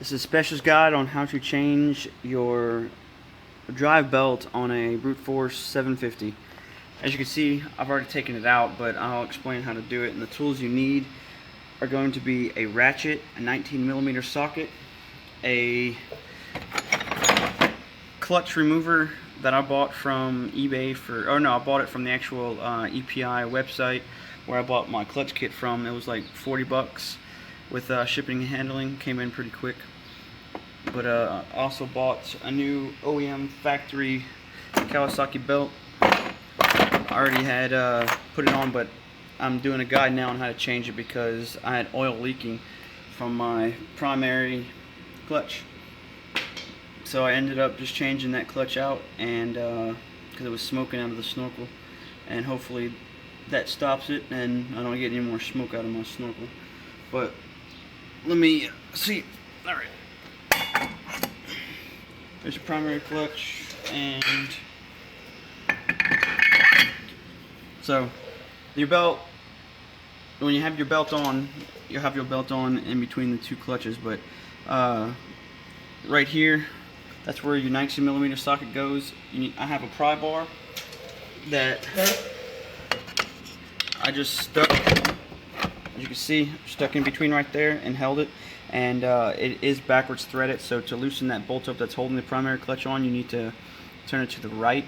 This is a specialist guide on how to change your drive belt on a Brute Force 750. As you can see, I've already taken it out, but I'll explain how to do it. And the tools you need are going to be a ratchet, a 19mm socket, a clutch remover that I bought from eBay I bought it from the actual EPI website where I bought my clutch kit from. It was like 40 bucks with shipping and handling. Came in pretty quick. But I also bought a new OEM factory Kawasaki belt. I already had put it on, but I'm doing a guide now on how to change it because I had oil leaking from my primary clutch. So I ended up just changing that clutch out, and because it was smoking out of the snorkel, and hopefully that stops it and I don't get any more smoke out of my snorkel. But let me see. All right. There's your primary clutch, and so your belt, when you have your belt on, you have your belt on in between the two clutches, but right here, that's where your 19mm socket goes. I have a pry bar that I just stuck, as you can see, stuck in between right there and held it. And it is backwards threaded, so to loosen that bolt up that's holding the primary clutch on, you need to turn it to the right.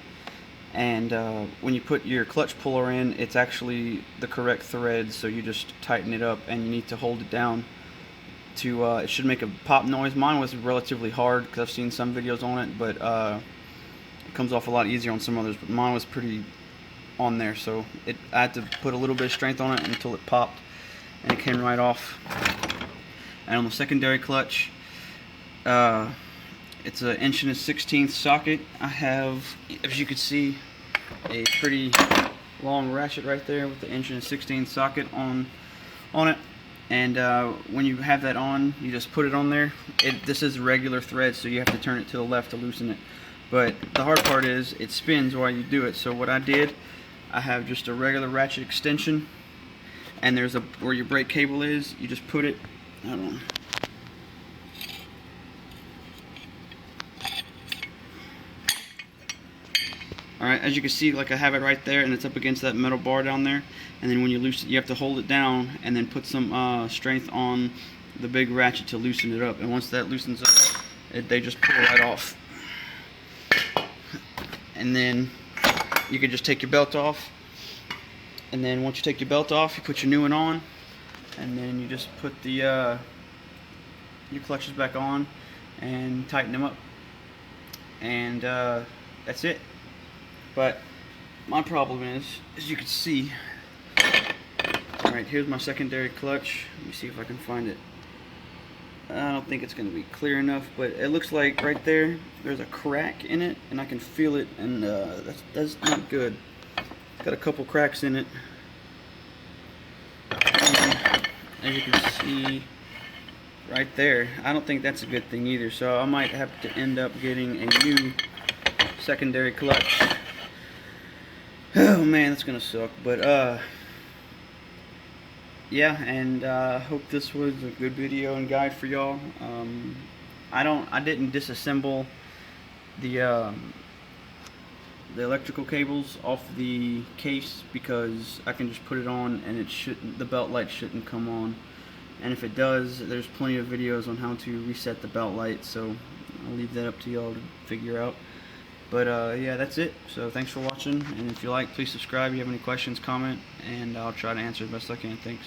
And when you put your clutch puller in, it's actually the correct thread, so you just tighten it up and you need to hold it down to, it should make a pop noise. Mine was relatively hard because I've seen some videos on it, but it comes off a lot easier on some others, but mine was pretty on there, so I had to put a little bit of strength on it until it popped and it came right off. And on the secondary clutch, it's an 1 1/16 socket. I have, as you can see, a pretty long ratchet right there with the 1 1/16 socket on it. And when you have that on, you just put it on there. This is regular thread, so you have to turn it to the left to loosen it. But the hard part is it spins while you do it. So what I did, I have just a regular ratchet extension, and there's where your brake cable is. You just put it. Hold on. Alright, as you can see, like I have it right there, and it's up against that metal bar down there. And then when you loosen it, you have to hold it down and then put some strength on the big ratchet to loosen it up. And once that loosens up, they just pull right off. And then you can just take your belt off. And then once you take your belt off, you put your new one on. And then you just put the your clutches back on and tighten them up, and that's it. But my problem is, as you can see, alright, here's my secondary clutch. Let me see if I can find it. I don't think it's going to be clear enough, but it looks like right there, there's a crack in it, and I can feel it, and that's not good. It's got a couple cracks in it. As you can see right there, I don't think that's a good thing either, so I might have to end up getting a new secondary clutch. Oh man, that's gonna suck, but yeah, and hope this was a good video and guide for y'all. I didn't disassemble the electrical cables off the case because I can just put it on and the belt light shouldn't come on. And if it does, there's plenty of videos on how to reset the belt light, so I'll leave that up to y'all to figure out. But yeah, that's it. So thanks for watching, and if you like, please subscribe. If you have any questions, comment, and I'll try to answer as best I can. Thanks.